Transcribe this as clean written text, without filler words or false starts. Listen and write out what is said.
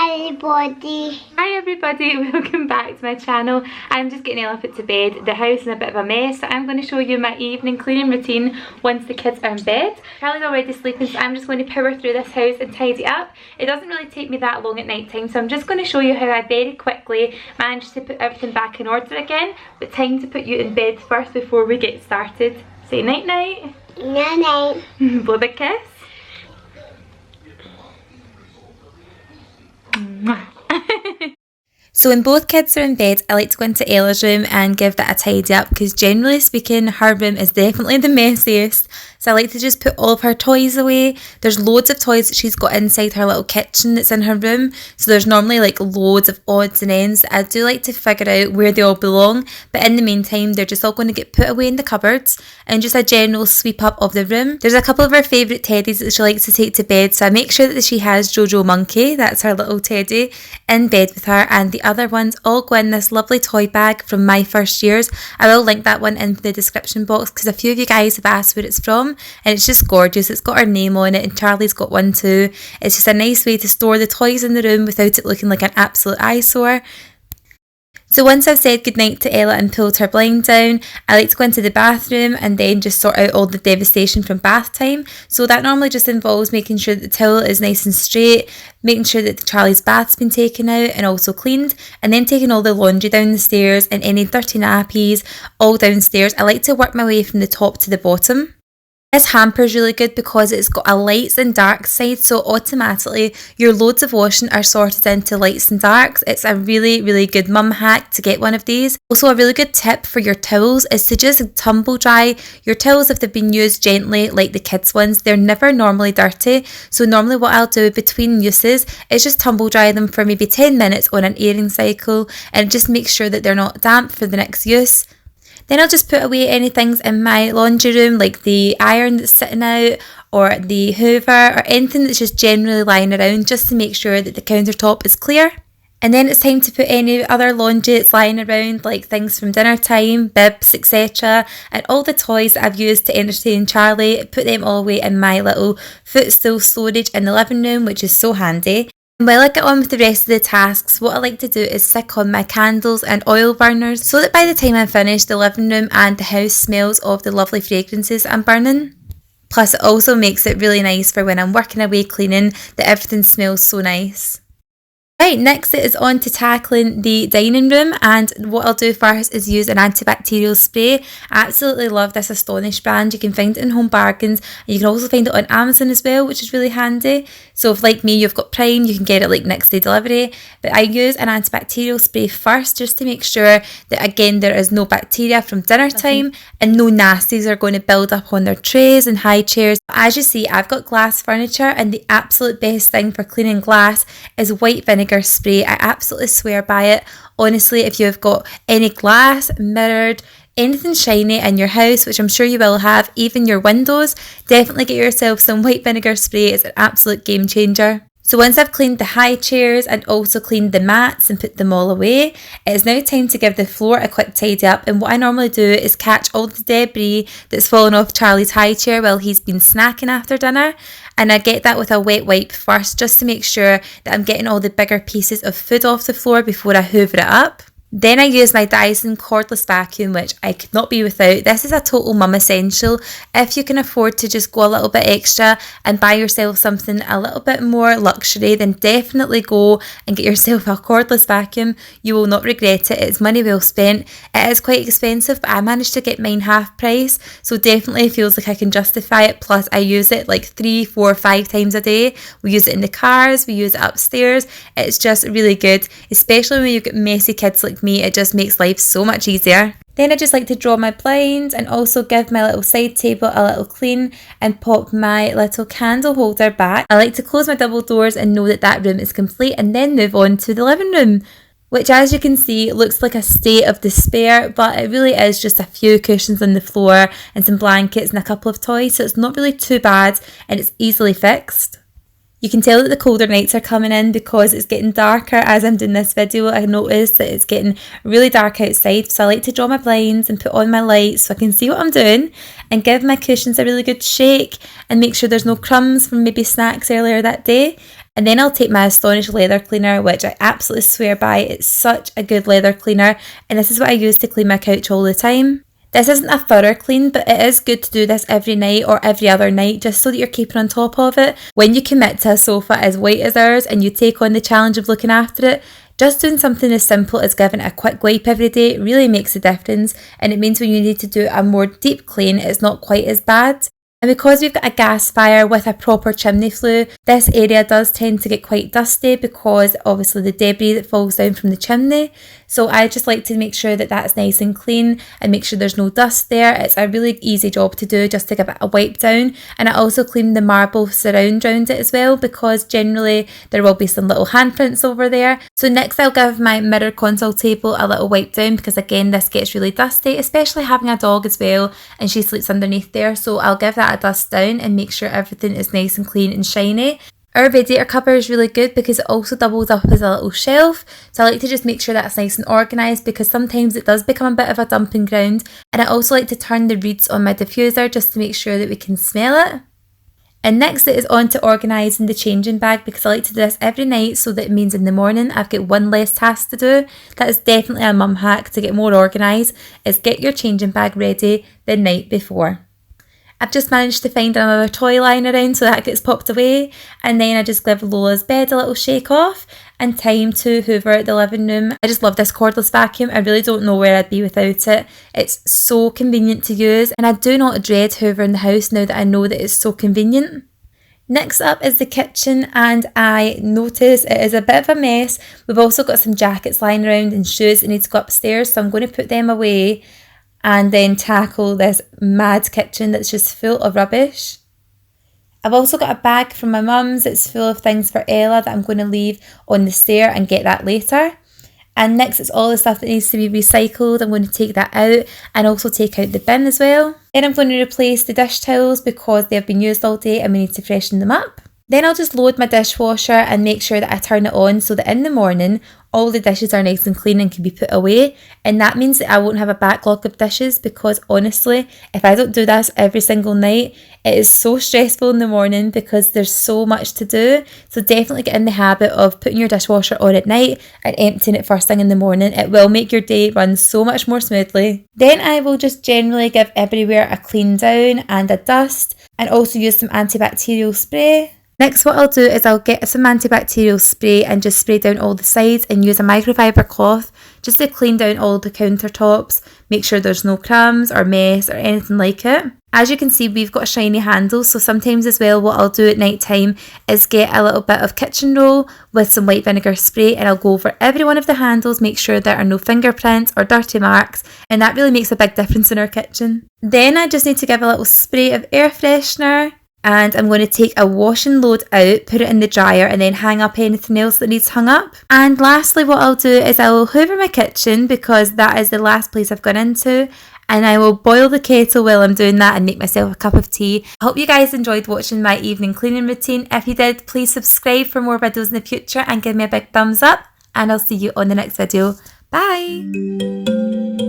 Hi everybody, welcome back to my channel. I'm just getting Ella put to bed. The house is in a bit of a mess, so I'm going to show you my evening cleaning routine once the kids are in bed. Charlie's already sleeping, so I'm just going to power through this house and tidy up. It doesn't really take me that long at night time, so I'm just going to show you how I very quickly managed to put everything back in order again. But time to put you in bed first before we get started. Say night night. Night night. Blow a big kiss. So when both kids are in bed, I like to go into Ella's room and give that a tidy up, because generally speaking her room is definitely the messiest. So I like to just put all of her toys away. There's loads of toys that she's got inside her little kitchen that's in her room, so there's normally like loads of odds and ends that I do like to figure out where they all belong, but in the meantime they're just all going to get put away in the cupboards and just a general sweep up of the room. There's a couple of her favourite teddies that she likes to take to bed, so I make sure that she has Jojo Monkey, that's her little teddy, in bed with her, and the other ones all go in this lovely toy bag from my first years. I will link that one in the description box because a few of you guys have asked where it's from, and it's just gorgeous. It's got her name on it and Charlie's got one too. It's just a nice way to store the toys in the room without it looking like an absolute eyesore. So once I've said goodnight to Ella and pulled her blind down, I like to go into the bathroom and then just sort out all the devastation from bath time. So that normally just involves making sure that the towel is nice and straight, making sure that Charlie's bath's been taken out and also cleaned, and then taking all the laundry down the stairs and any dirty nappies all downstairs. I like to work my way from the top to the bottom. This hamper is really good because it's got a lights and dark side, so automatically your loads of washing are sorted into lights and darks. It's a really good mum hack to get one of these. Also, a really good tip for your towels is to just tumble dry your towels if they've been used gently like the kids ones. They're never normally dirty, so normally what I'll do between uses is just tumble dry them for maybe 10 minutes on an airing cycle, and just make sure that they're not damp for the next use. Then I'll just put away any things in my laundry room, like the iron that's sitting out or the hoover or anything that's just generally lying around, just to make sure that the countertop is clear. And then it's time to put any other laundry that's lying around, like things from dinner time, bibs, etc. and all the toys that I've used to entertain Charlie, put them all away in my little footstool storage in the living room, which is so handy. While I get on with the rest of the tasks, what I like to do is stick on my candles and oil burners so that by the time I'm finished, the living room and the house smells of the lovely fragrances I'm burning. Plus it also makes it really nice for when I'm working away cleaning that everything smells so nice. Right, next it is on to tackling the dining room, and what I'll do first is use an antibacterial spray. I absolutely love this Astonish brand. You can find it in Home Bargains, and you can also find it on Amazon as well, which is really handy. So if like me you've got Prime, you can get it like next day delivery, but I use an antibacterial spray first just to make sure that again there is no bacteria from dinner time and no nasties are going to build up on their trays and high chairs. As you see, I've got glass furniture, and the absolute best thing for cleaning glass is white vinegar spray. I absolutely swear by it. Honestly, if you've got any glass, mirrored, anything shiny in your house, which I'm sure you will have, even your windows, definitely get yourself some white vinegar spray. It's an absolute game changer. So once I've cleaned the high chairs and also cleaned the mats and put them all away, it is now time to give the floor a quick tidy up, and what I normally do is catch all the debris that's fallen off Charlie's high chair while he's been snacking after dinner, and I get that with a wet wipe first just to make sure that I'm getting all the bigger pieces of food off the floor before I hoover it up. Then I use my Dyson cordless vacuum, which I could not be without. This is a total mum essential. If you can afford to just go a little bit extra and buy yourself something a little bit more luxury, then definitely go and get yourself a cordless vacuum. You will not regret it. It's money well spent. It is quite expensive, but I managed to get mine half price, so definitely feels like I can justify it. Plus I use it like 3, 4, 5 times a day. We use it in the cars, we use it upstairs. It's just really good, especially when you've got messy kids like me. It just makes life so much easier. Then I just like to draw my blinds and also give my little side table a little clean and pop my little candle holder back. I like to close my double doors and know that that room is complete, and then move on to the living room, which as you can see looks like a state of despair, but it really is just a few cushions on the floor and some blankets and a couple of toys, so it's not really too bad and it's easily fixed. You can tell that the colder nights are coming in because it's getting darker as I'm doing this video. I noticed that it's getting really dark outside, so I like to draw my blinds and put on my lights so I can see what I'm doing and give my cushions a really good shake and make sure there's no crumbs from maybe snacks earlier that day. And then I'll take my Astonish leather cleaner, which I absolutely swear by. It's such a good leather cleaner, and this is what I use to clean my couch all the time. This isn't a thorough clean, but it is good to do this every night or every other night just so that you're keeping on top of it. When you commit to a sofa as white as ours and you take on the challenge of looking after it, just doing something as simple as giving it a quick wipe every day really makes a difference, and it means when you need to do a more deep clean, it's not quite as bad. And because we've got a gas fire with a proper chimney flue, this area does tend to get quite dusty because obviously the debris that falls down from the chimney. So I just like to make sure that that's nice and clean and make sure there's no dust there. It's a really easy job to do, just to give it a wipe down. And I also clean the marble surround around it as well, because generally there will be some little handprints over there. So next I'll give my mirror console table a little wipe down, because again this gets really dusty, especially having a dog as well, and she sleeps underneath there. So I'll give that a dust down and make sure everything is nice and clean and shiny. Our radiator cover is really good because it also doubles up as a little shelf, so I like to just make sure that's nice and organised, because sometimes it does become a bit of a dumping ground. And I also like to turn the reeds on my diffuser just to make sure that we can smell it. And next it is on to organising the changing bag, because I like to do this every night, so that it means in the morning I've got one less task to do. That is definitely a mum hack to get more organised, is get your changing bag ready the night before. I've just managed to find another toy lying around, so that gets popped away, and then I just give Lola's bed a little shake off and time to hoover the living room. I just love this cordless vacuum. I really don't know where I'd be without it. It's so convenient to use, and I do not dread hoovering the house now that I know that it's so convenient. Next up is the kitchen, and I notice it is a bit of a mess. We've also got some jackets lying around and shoes that need to go upstairs, so I'm going to put them away and then tackle this mad kitchen that's just full of rubbish. I've also got a bag from my mum's that's full of things for Ella that I'm going to leave on the stair and get that later. And next it's all the stuff that needs to be recycled. I'm going to take that out and also take out the bin as well. Then I'm going to replace the dish towels because they have been used all day and we need to freshen them up. Then I'll just load my dishwasher and make sure that I turn it on so that in the morning all the dishes are nice and clean and can be put away. And that means that I won't have a backlog of dishes, because honestly, if I don't do this every single night, it is so stressful in the morning because there's so much to do. So definitely get in the habit of putting your dishwasher on at night and emptying it first thing in the morning. It will make your day run so much more smoothly. Then I will just generally give everywhere a clean down and a dust, and also use some antibacterial spray. Next what I'll do is I'll get some antibacterial spray and just spray down all the sides, and use a microfiber cloth just to clean down all the countertops, make sure there's no crumbs or mess or anything like it. As you can see, we've got a shiny handle, so sometimes as well what I'll do at night time is get a little bit of kitchen roll with some white vinegar spray, and I'll go over every one of the handles, make sure there are no fingerprints or dirty marks, and that really makes a big difference in our kitchen. Then I just need to give a little spray of air freshener, and I'm going to take a washing load out, put it in the dryer, and then hang up anything else that needs hung up. And lastly what I'll do is I will hoover my kitchen, because that is the last place I've gone into, and I will boil the kettle while I'm doing that and make myself a cup of tea. I hope you guys enjoyed watching my evening cleaning routine. If you did, please subscribe for more videos in the future and give me a big thumbs up, and I'll see you on the next video. Bye!